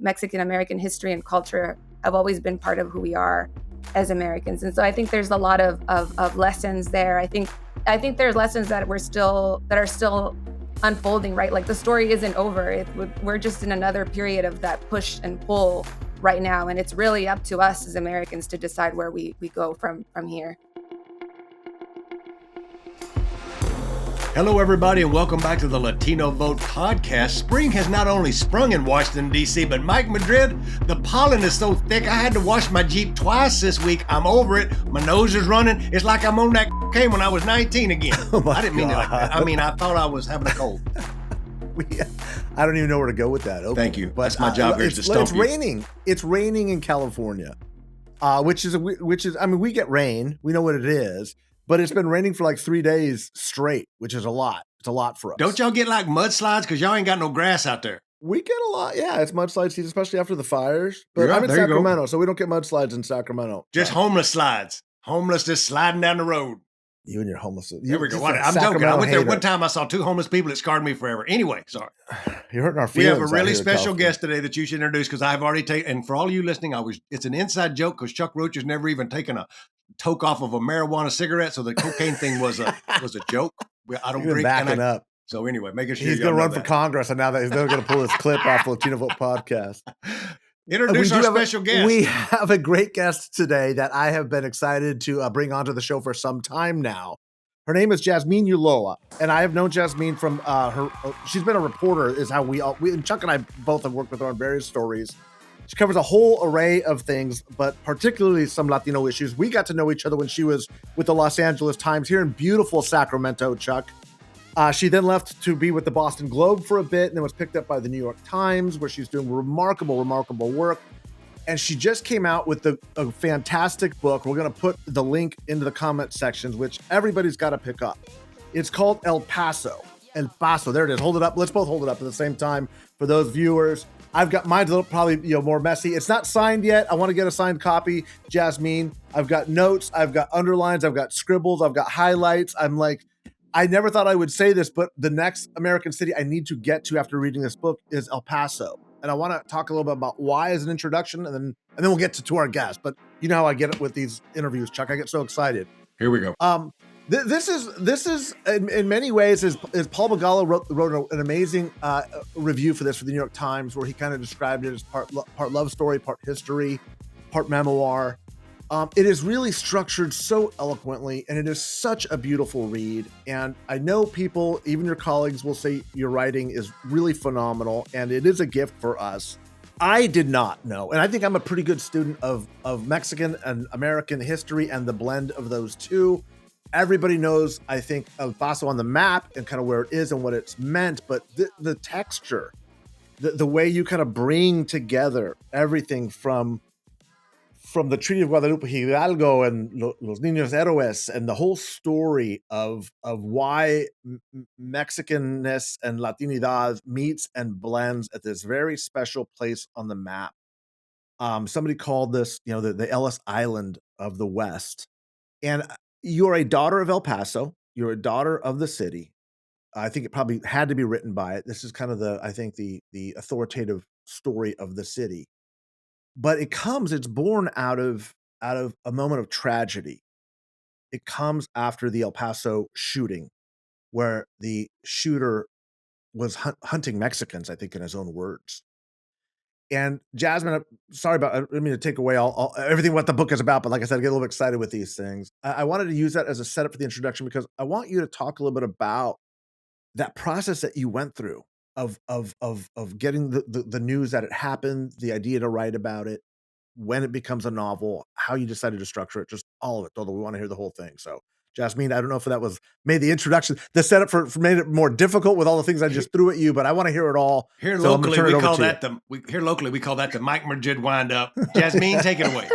Mexican American history and culture have always been part of who we are as Americans. And so I think there's a lot of lessons there. I think there's lessons that are still unfolding, right? Like the story isn't over. We're just in another period of that push and pull right now. And it's really up to us as Americans to decide where we go from here. Hello, everybody, and welcome back to the Latino Vote podcast. Spring has not only sprung in Washington, D.C., but Mike Madrid, the pollen is so thick, I had to wash my Jeep twice this week. I'm over it. My nose is running. It's like I'm on that cocaine when I was 19 again. I didn't mean it like that. I mean, I thought I was having a cold. I don't even know where to go with that. Okay. Thank you. But that's my job here is to stump It's raining. It's raining in California, which is, I mean, we get rain. We know what it is. But it's been raining for like 3 days straight, which is a lot. It's a lot for us. Don't y'all get like mudslides? Because y'all ain't got no grass out there. We get a lot. Yeah, it's mudslide season, especially after the fires. But I'm in Sacramento, so we don't get mudslides in Sacramento. Just homeless slides. Homeless just sliding down the road. You and your homeless. There we go. I'm joking. I went there one time. I saw 2 homeless people. It scarred me forever. Anyway, sorry. You're hurting our feelings. We have a really special guest today that you should introduce because I've already taken. And for all you listening, it's an inside joke because Chuck Roach has never even taken a toke off of a marijuana cigarette, so the cocaine thing was a joke. I don't drink. Backing up. So anyway, making sure he's going to run for Congress, and now that he's going to pull his clip off the Latino Vote podcast. Introduce our special guest. We have a great guest today that I have been excited to bring onto the show for some time now. Her name is Jazmine Ulloa, and I have known Jazmine from her. She's been a reporter, is how we Chuck and I both have worked with her on various stories. She covers a whole array of things, but particularly some Latino issues. We got to know each other when she was with the Los Angeles Times here in beautiful Sacramento, Chuck. She then left to be with the Boston Globe for a bit and then was picked up by the New York Times, where she's doing remarkable work. And she just came out with a fantastic book. We're going to put the link into the comment sections, which everybody's got to pick up. It's called El Paso. El Paso. There it is. Hold it up. Let's both hold it up at the same time for those viewers. I've got mine's a little probably more messy. It's not signed yet. I want to get a signed copy, Jazmine. I've got notes. I've got underlines. I've got scribbles. I've got highlights. I'm like, I never thought I would say this, but the next American city I need to get to after reading this book is El Paso. And I want to talk a little bit about why as an introduction, and then we'll get to our guest. But you know how I get it with these interviews, Chuck. I get so excited. Here we go. This is in many ways is Paul Begala wrote an amazing review for this for the New York Times, where he kind of described it as part love story, part history, part memoir. It is really structured so eloquently, and it is such a beautiful read. And I know people, even your colleagues, will say your writing is really phenomenal, and it is a gift for us. I did not know, and I think I'm a pretty good student of Mexican and American history and the blend of those two. Everybody knows, I think, El Paso on the map and kind of where it is and what it's meant, but the texture, the way you kind of bring together everything from the Treaty of Guadalupe Hidalgo and Los Niños Héroes and the whole story of why Mexicanness and Latinidad meets and blends at this very special place on the map. Somebody called this, the Ellis Island of the West. And you're a daughter of El Paso. You're a daughter of the city. I think it probably had to be written by it. This is kind of the authoritative story of the city. But it's born out of a moment of tragedy. It comes after the El Paso shooting, where the shooter was hunting Mexicans, I think, in his own words. And Jazmine, I'm sorry I didn't mean to take away all everything what the book is about, but like I said, I get a little bit excited with these things. I wanted to use that as a setup for the introduction because I want you to talk a little bit about that process that you went through of getting the news that it happened, the idea to write about it, when it becomes a novel, how you decided to structure it, just all of it, although we want to hear the whole thing. So, Jazmine, I don't know if that was made the introduction, the setup for made it more difficult with all the things I just threw at you, but I want to hear it all. Here locally, we call that the Mike Madrid wind up. Jazmine, take it away.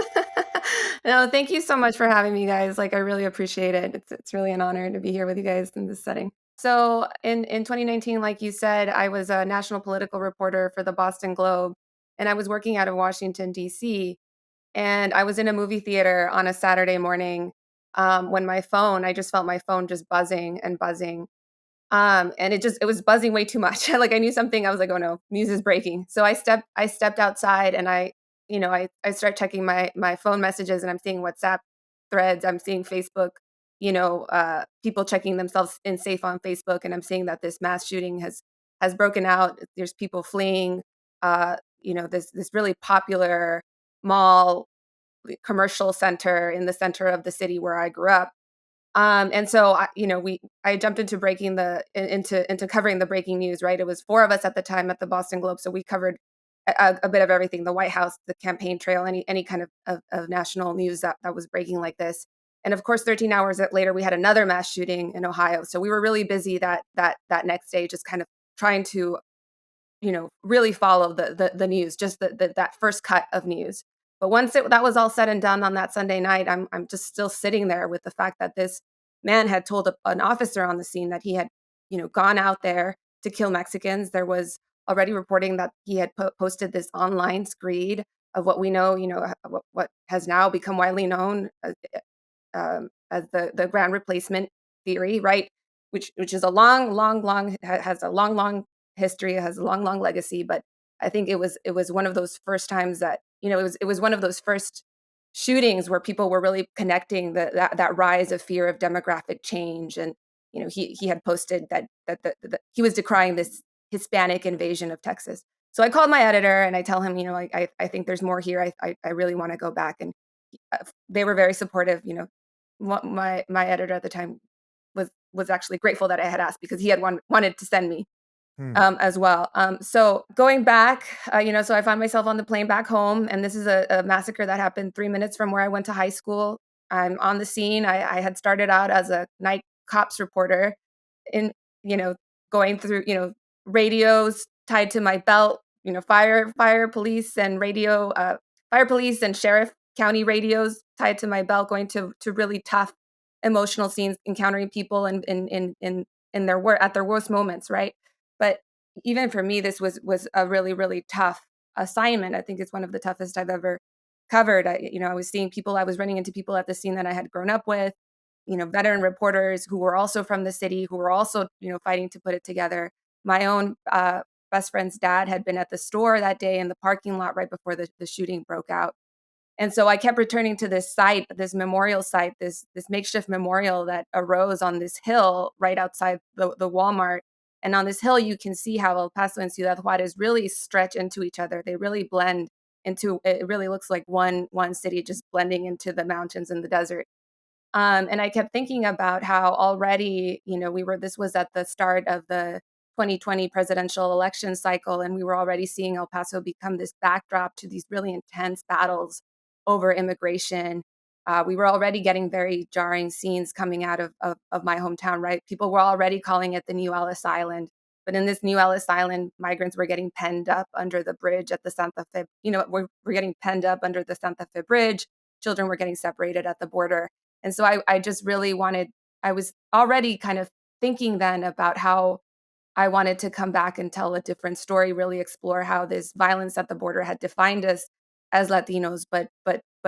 No, thank you so much for having me, guys. Like, I really appreciate it. It's really an honor to be here with you guys in this setting. So in 2019, like you said, I was a national political reporter for the Boston Globe, and I was working out of Washington, D.C., and I was in a movie theater on a Saturday morning when I just felt my phone just buzzing and buzzing. And it was buzzing way too much. Like I knew something. I was like, oh no, news is breaking. So I stepped outside, and I start checking my phone messages, and I'm seeing WhatsApp threads. I'm seeing Facebook, people checking themselves in safe on Facebook, and I'm seeing that this mass shooting has broken out. There's people fleeing. This really popular mall commercial center in the center of the city where I grew up. And so I jumped into into covering the breaking news, right? It was four of us at the time at the Boston Globe. So we covered a bit of everything, the White House, the campaign trail, any kind of national news that was breaking like this. And of course, 13 hours later, we had another mass shooting in Ohio. So we were really busy that next day, just kind of trying to really follow the news, just that first cut of news. But once that was all said and done on that Sunday night, I'm just still sitting there with the fact that this man had told an officer on the scene that he had, gone out there to kill Mexicans. There was already reporting that he had posted this online screed of what we know, what has now become widely known as the grand replacement theory, right? Which is a long has a long history, has a long legacy. But I think it was one of those first times that it was one of those first shootings where people were really connecting that rise of fear of demographic change. And he had posted that he was decrying this Hispanic invasion of Texas. So I called my editor and I tell him, I think there's more here. I really want to go back. And they were very supportive. My editor at the time was actually grateful that I had asked, because he had wanted to send me as well. So going back, so I find myself on the plane back home, and this is a massacre that happened 3 minutes from where I went to high school. I'm on the scene. I had started out as a night cops reporter, in you know going through radios tied to my belt, fire police and radio, fire police and sheriff county radios tied to my belt, going to really tough emotional scenes, encountering people in at their worst moments, right? But even for me, this was a really, really tough assignment. I think it's one of the toughest I've ever covered. I was seeing people, I was running into people at the scene that I had grown up with, veteran reporters who were also from the city, who were also, fighting to put it together. My own best friend's dad had been at the store that day in the parking lot right before the shooting broke out. And so I kept returning to this site, this memorial site, this makeshift memorial that arose on this hill right outside the Walmart. And on this hill, you can see how El Paso and Ciudad Juarez really stretch into each other. They really blend into, it really looks like one city just blending into the mountains and the desert. And I kept thinking about how already, this was at the start of the 2020 presidential election cycle, and we were already seeing El Paso become this backdrop to these really intense battles over immigration. We were already getting very jarring scenes coming out of my hometown, right? People were already calling it the new Ellis Island. But in this new Ellis Island, migrants were getting penned up under the bridge at the Santa Fe. We're getting penned up under the Santa Fe Bridge. Children were getting separated at the border. And so I just really I was already kind of thinking then about how I wanted to come back and tell a different story, really explore how this violence at the border had defined us as Latinos, but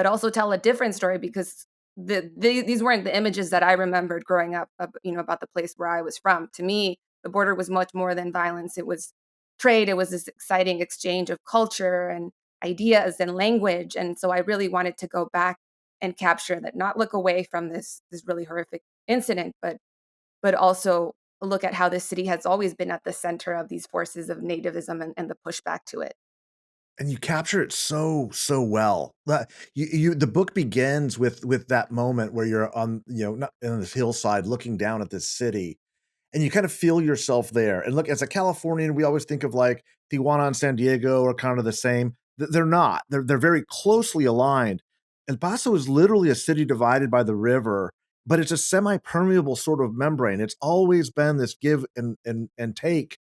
also tell a different story, because these weren't the images that I remembered growing up, about the place where I was from. To me, the border was much more than violence. It was trade. It was this exciting exchange of culture and ideas and language. And so I really wanted to go back and capture that, not look away from this really horrific incident, but also look at how this city has always been at the center of these forces of nativism and the pushback to it. And you capture it so well. The book begins with that moment where you're on, not on this hillside looking down at this city, and you kind of feel yourself there. And look, as a Californian, we always think of like Tijuana and San Diego are kind of the same. They're not. They're very closely aligned. El Paso is literally a city divided by the river, but it's a semi-permeable sort of membrane. It's always been this give and take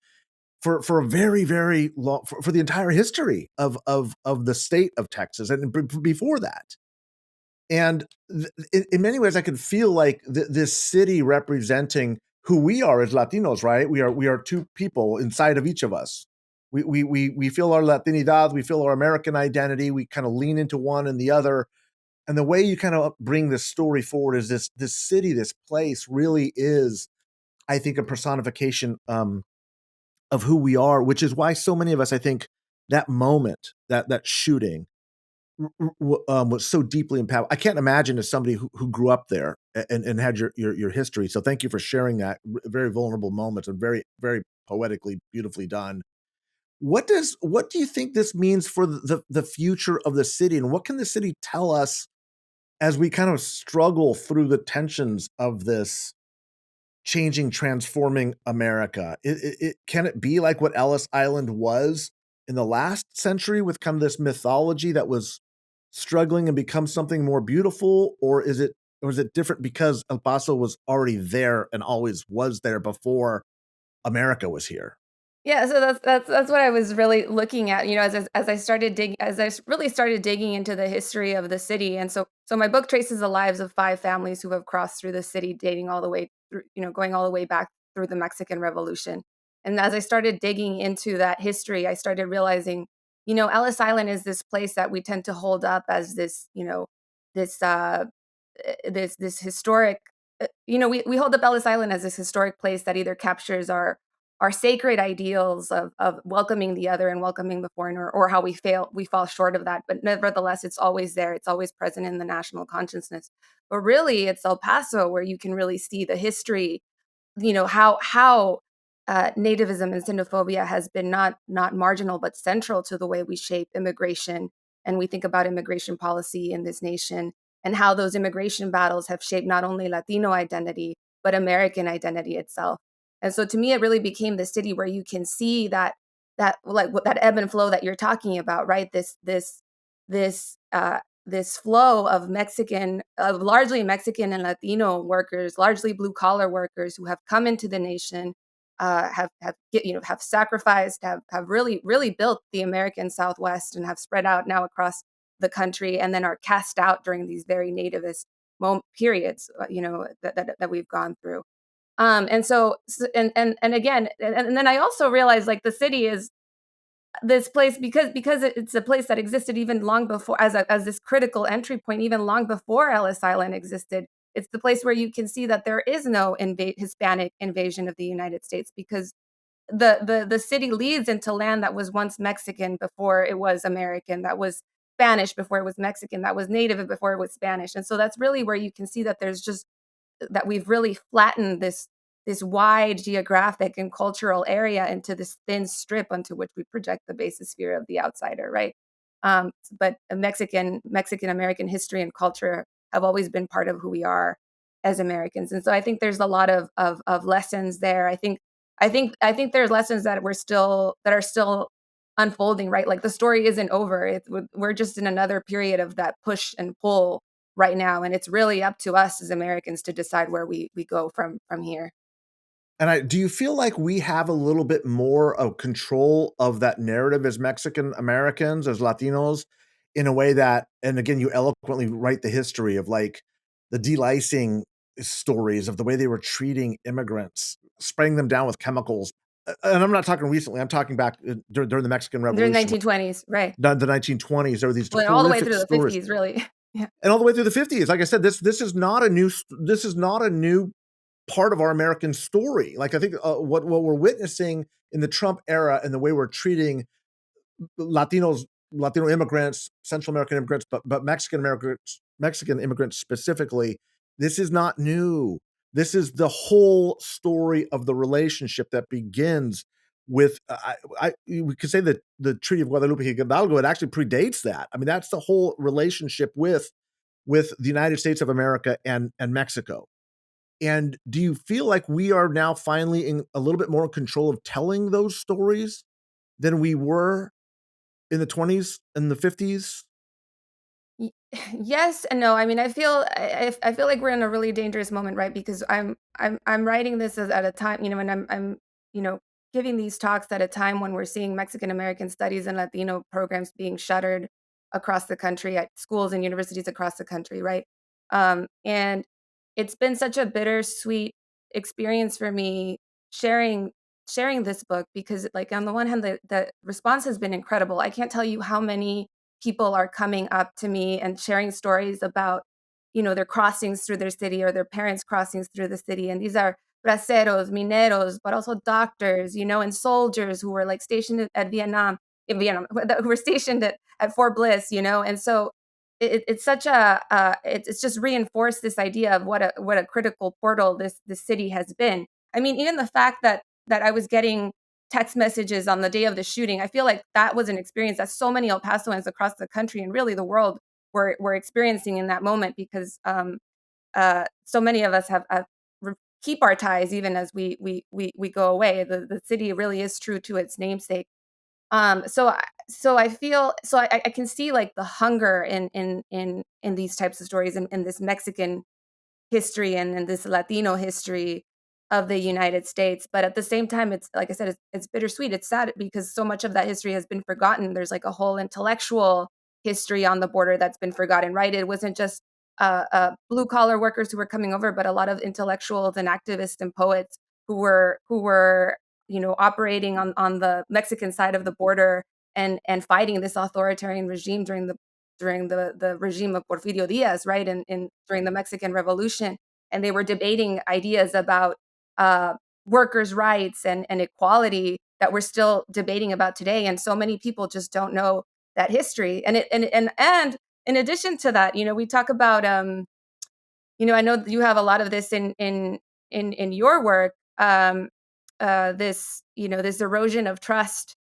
for a very, very long, for the entire history of the state of Texas and before that. And in many ways, I could feel like this city representing who we are as Latinos, right? We are two people inside of each of us. We feel our Latinidad, we feel our American identity. We kind of lean into one and the other. And the way you kind of bring this story forward is this city, this place really is I think, a personification of who we are, which is why so many of us, I think, that moment, that shooting, was so deeply impactful. I can't imagine as somebody who grew up there and had your history. So thank you for sharing that. Very vulnerable moments and very very poetically, beautifully done. What do you think this means for the future of the city, and what can the city tell us as we kind of struggle through the tensions of this changing, transforming America? Can it be like what Ellis Island was in the last century, with kind of this mythology that was struggling and become something more beautiful, or is it different because El Paso was already there and always was there before America was here? Yeah, so that's what I was really looking at, as I started really started digging into the history of the city. And so my book traces the lives of 5 families who have crossed through the city, dating all the way through, going all the way back through the Mexican Revolution. And as I started digging into that history, I started realizing, Ellis Island is this place that we tend to hold up as this, this this historic, we hold up Ellis Island as this historic place that either captures our sacred ideals of welcoming the other and welcoming the foreigner, or how we fall short of that. But nevertheless, it's always there. It's always present in the national consciousness. But really, it's El Paso where you can really see the history, how nativism and xenophobia has been not marginal but central to the way we shape immigration, and we think about immigration policy in this nation, and how those immigration battles have shaped not only Latino identity but American identity itself. And so to me, it really became the city where you can see that like what that ebb and flow that you're talking about, right? This flow of largely Mexican and Latino workers, largely blue collar workers who have come into the nation, have sacrificed, have really built the American Southwest, and have spread out now across the country, and then are cast out during these very nativist periods, that we've gone through. And again, and then I also realized, like, the city is this place because it's a place that existed even long before, as this critical entry point, even long before Ellis Island existed. It's the place where you can see that there is no Hispanic invasion of the United States, because the city leads into land that was once Mexican before it was American, that was Spanish before it was Mexican, that was Native before it was Spanish. And so that's really where you can see that there's just that we've really flattened this wide geographic and cultural area into this thin strip onto which we project the basosphere of the outsider, right? But Mexican American history and culture have always been part of who we are as Americans, and so I think there's a lot of lessons there. I think there's lessons that are still unfolding, right? Like, the story isn't over. We're just in another period of that push and pull right now, and it's really up to us as Americans to decide where we go from here. And do you feel like we have a little bit more of control of that narrative as Mexican Americans, as Latinos, in a way that, and again, you eloquently write the history of, like, the delicing stories of the way they were treating immigrants, spraying them down with chemicals. And I'm not talking recently, I'm talking back during the Mexican During the Revolution, 1920s, right? the 1920s. There were these Well, all the way horrific through the stories, 50s, really. Yeah. and all the way through the 50s. Like I said, this is not a new part of our American story. Like, I think what we're witnessing in the Trump era and the way we're treating Latinos, Latino immigrants, Central American immigrants, but Mexican immigrants specifically, this is not new. This is the whole story of the relationship that begins with, we could say that the Treaty of Guadalupe Hidalgo, it actually predates that. I mean, that's the whole relationship with the United States of America and Mexico. And do you feel like we are now finally in a little bit more in control of telling those stories than we were in the 20s and the 50s? Y Yes and no. I mean, I feel like we're in a really dangerous moment, right? Because I'm writing this at a time, and I'm giving these talks at a time when we're seeing Mexican American studies and Latino programs being shuttered across the country at schools and universities across the country, right? And it's been such a bittersweet experience for me sharing sharing this book, because, like, on the one hand, the response has been incredible. I can't tell you how many people are coming up to me and sharing stories about, their crossings through their city, or their parents' crossings through the city. And these are braceros, mineros, but also doctors, and soldiers who were like stationed at Vietnam, who were stationed at Fort Bliss, and so it's such it's just reinforced this idea of what a critical portal this city has been. I mean, even the fact that I was getting text messages on the day of the shooting, I feel like that was an experience that so many El Pasoans across the country and really the world were experiencing in that moment, because so many of us have keep our ties even as we go away. The city really is true to its namesake. So I can see like the hunger in these types of stories, and in this Mexican history and this Latino history of the United States. But at the same time, it's like I said, it's bittersweet. It's sad because so much of that history has been forgotten. There's like a whole intellectual history on the border that's been forgotten, right? It wasn't just blue collar workers who were coming over, but a lot of intellectuals and activists and poets who were operating on the Mexican side of the border and fighting this authoritarian regime during the regime of Porfirio Diaz, right? And during the Mexican Revolution. And they were debating ideas about workers' rights and equality that we're still debating about today. And so many people just don't know that history. And in addition to that, we talk about I know you have a lot of this in your work, this erosion of trust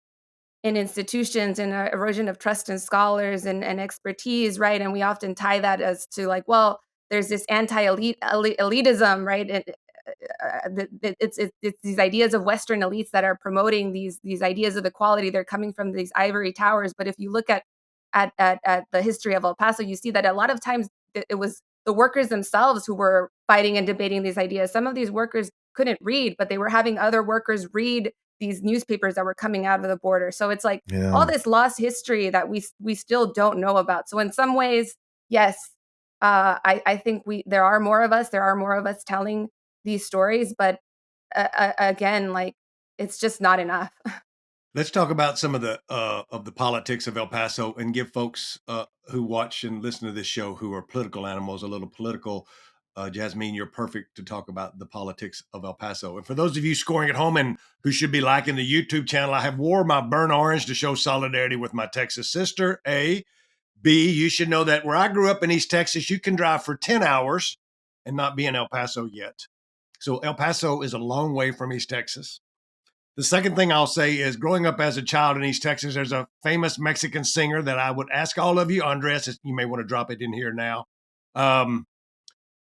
in institutions and erosion of trust in scholars and expertise, right? And we often tie that as to like, well, there's this elitism, right? It's these ideas of Western elites that are promoting these ideas of equality. They're coming from these ivory towers. But if you look at the history of El Paso, you see that a lot of times it was the workers themselves who were fighting and debating these ideas. Some of these workers couldn't read, but they were having other workers read these newspapers that were coming out of the border. So it's like all this lost history that we still don't know about. So in some ways, yes, I think there are more of us. There are more of us telling these stories, but again, like it's just not enough. Let's talk about some of the politics of El Paso and give folks who watch and listen to this show who are political animals a little political. Jazmine, you're perfect to talk about the politics of El Paso. And for those of you scoring at home and who should be liking the YouTube channel, I have wore my burnt orange to show solidarity with my Texas sister. A. B, you should know that where I grew up in East Texas, you can drive for 10 hours and not be in El Paso yet. So El Paso is a long way from East Texas. The second thing I'll say is growing up as a child in East Texas, there's a famous Mexican singer that I would ask all of you, Andres, you may want to drop it in here now,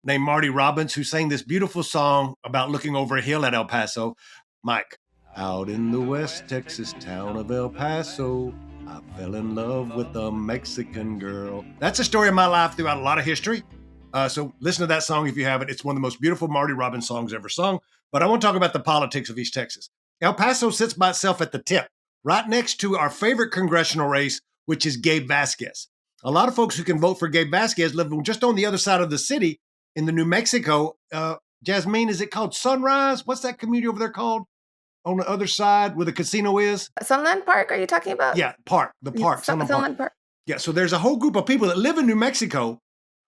named Marty Robbins, who sang this beautiful song about looking over a hill at El Paso. Mike, out in the West Texas town of El Paso, I fell in love with a Mexican girl. That's a story of my life throughout a lot of history. So listen to that song if you haven't. It's one of the most beautiful Marty Robbins songs ever sung. But I want to talk about the politics of East Texas. El Paso sits by itself at the tip, right next to our favorite congressional race, which is Gabe Vasquez. A lot of folks who can vote for Gabe Vasquez live just on the other side of the city in the New Mexico. Jazmine, is it called Sunrise? What's that community over there called? On the other side where the casino is? Sunland Park, are you talking about? Yeah, the park. Sunland Park. Yeah, so there's a whole group of people that live in New Mexico,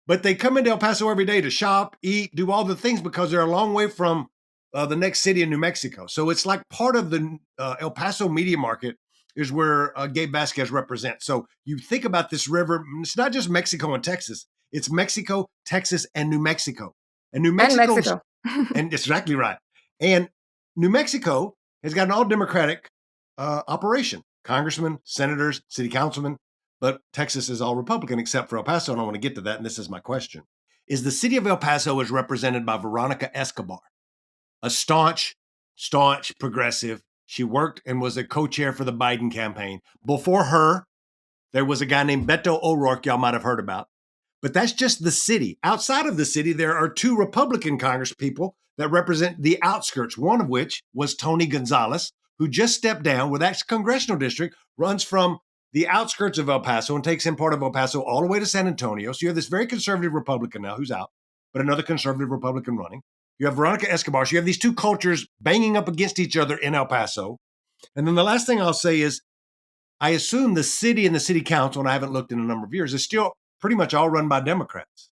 but they come into El Paso every day to shop, eat, do all the things because they're a long way from the next city in New Mexico. So it's like part of the El Paso media market is where Gabe Vasquez represents. So you think about this river, it's not just Mexico and Texas. It's Mexico, Texas, and New Mexico. And New Mexico. And it's exactly right. And New Mexico has got an all-Democratic operation. Congressmen, senators, city councilmen. But Texas is all Republican except for El Paso, and I want to get to that, and this is my question. Is the city of El Paso is represented by Veronica Escobar, a staunch progressive. She worked and was a co-chair for the Biden campaign. Before her, there was a guy named Beto O'Rourke y'all might have heard about. But that's just the city. Outside of the city, there are two Republican congresspeople that represent the outskirts, one of which was Tony Gonzalez, who just stepped down with that congressional district, runs from the outskirts of El Paso and takes in part of El Paso all the way to San Antonio. So you have this very conservative Republican now who's out, but another conservative Republican running. You have Veronica Escobar. So you have these two cultures banging up against each other in El Paso. And then the last thing I'll say is, I assume the city and the city council, and I haven't looked in a number of years, is still pretty much all run by Democrats.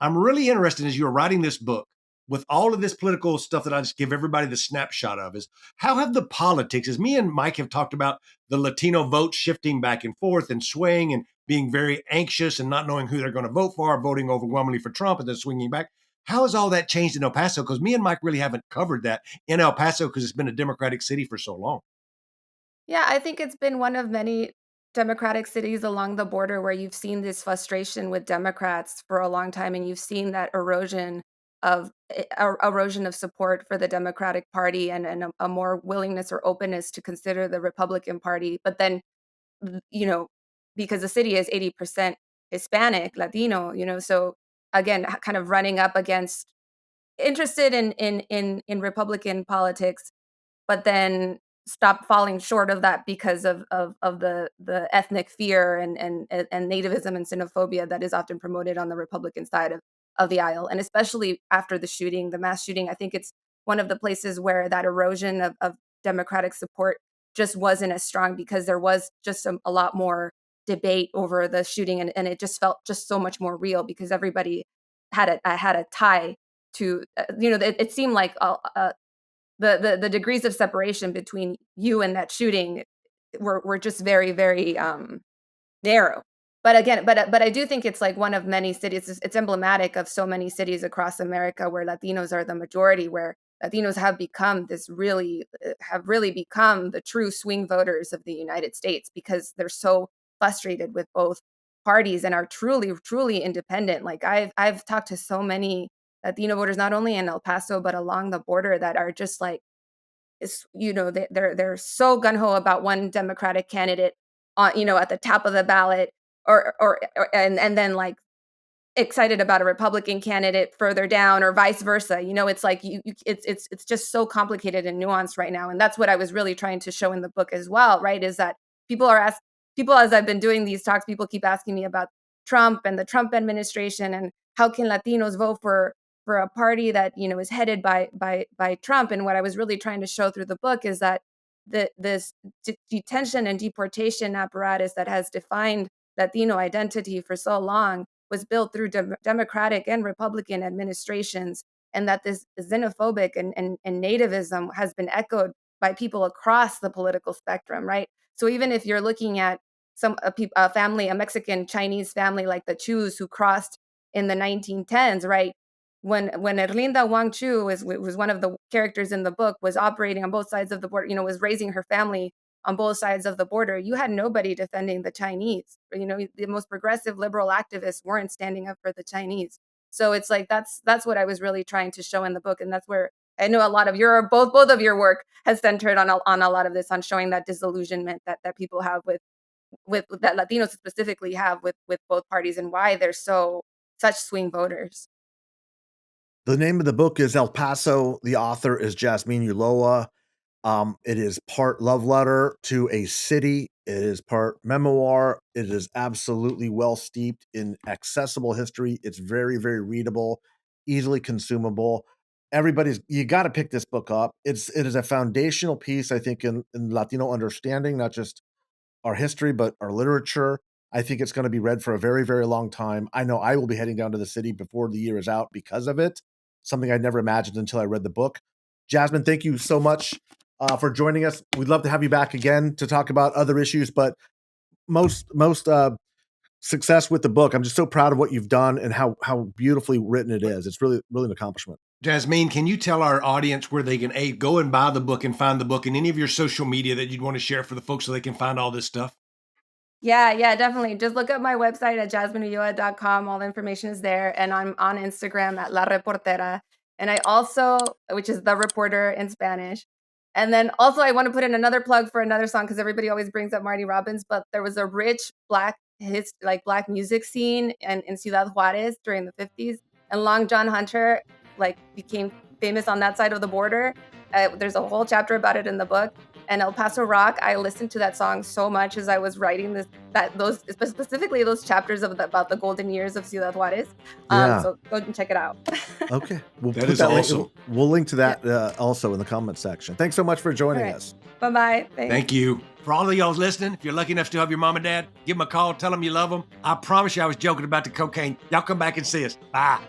I'm really interested as you're writing this book, with all of this political stuff that I just give everybody the snapshot of, is how have the politics, as me and Mike have talked about the Latino vote shifting back and forth and swaying and being very anxious and not knowing who they're going to vote for, voting overwhelmingly for Trump and then swinging back. How has all that changed in El Paso? Because me and Mike really haven't covered that in El Paso because it's been a Democratic city for so long. Yeah, I think it's been one of many Democratic cities along the border where you've seen this frustration with Democrats for a long time, and you've seen that erosion of support for the Democratic Party and a more willingness or openness to consider the Republican Party. But then, you know, because the city is 80% Hispanic, Latino, so again, kind of running up against interested in Republican politics, but then stop falling short of that because of the ethnic fear and nativism and xenophobia that is often promoted on the Republican side of the aisle. And especially after the mass shooting, I think it's one of the places where that erosion of Democratic support just wasn't as strong because there was just a lot more debate over the shooting, and it just felt just so much more real because everybody had a tie to it seemed like the degrees of separation between you and that shooting were just very, very narrow. But again, but I do think it's like one of many cities. It's emblematic of so many cities across America where Latinos are the majority, where Latinos have really become the true swing voters of the United States because they're so frustrated with both parties and are truly, truly independent. Like I've talked to so many Latino voters, not only in El Paso but along the border, that are just like, they're so gung ho about one Democratic candidate on, at the top of the ballot, and then like excited about a Republican candidate further down, or vice versa. It's like it's just so complicated and nuanced right now, and that's what I was really trying to show in the book as well. Right, is that people as I've been doing these talks, people keep asking me about Trump and the Trump administration and how can Latinos vote for a party that is headed by Trump. And what I was really trying to show through the book is that this detention and deportation apparatus that has defined Latino identity for so long was built through Democratic and Republican administrations, and that this xenophobic and nativism has been echoed by people across the political spectrum, right? So even if you're looking at a family, a Mexican Chinese family like the Chus who crossed in the 1910s, right? When Erlinda Wang Chu was one of the characters in the book, was operating on both sides of the border, was raising her family on both sides of the border, you had nobody defending the Chinese. The most progressive liberal activists weren't standing up for the Chinese. So it's like that's what I was really trying to show in the book, and that's where I know a lot of both of your work has centered on a lot of this, on showing that disillusionment that people have with that Latinos specifically have with both parties, and why they're such swing voters. The name of the book is El Paso. The author is Jazmine Ulloa. It is part love letter to a city. It is part memoir. It is absolutely well steeped in accessible history. It's very, very readable, easily consumable. You got to pick this book up. It is a foundational piece, I think, in Latino understanding, not just our history, but our literature. I think it's going to be read for a very, very long time. I know I will be heading down to the city before the year is out because of it. Something I never imagined until I read the book. Jazmine, thank you so much for joining us. We'd love to have you back again to talk about other issues, but most success with the book. I'm just so proud of what you've done and how beautifully written it is. It's really, really an accomplishment. Jazmine, can you tell our audience where they can go and buy the book and find the book, and any of your social media that you'd want to share for the folks so they can find all this stuff? Yeah, definitely. Just look up my website at jazmineulloa.com. All the information is there. And I'm on Instagram at La Reportera. And I also, which is The Reporter in Spanish. And then also I want to put in another plug for another song, because everybody always brings up Marty Robbins, but there was a rich black music scene in Ciudad Juarez during the 50s. And Long John Hunter became famous on that side of the border. There's a whole chapter about it in the book. And El Paso Rock, I listened to that song so much as I was writing specifically those chapters about the golden years of Ciudad Juarez. So go and check it out. Okay. That is awesome. We'll link to that also in the comments section. Thanks so much for joining us. Bye-bye. Thank you. For all of y'all listening, if you're lucky enough to have your mom and dad, give them a call, tell them you love them. I promise you I was joking about the cocaine. Y'all come back and see us. Bye.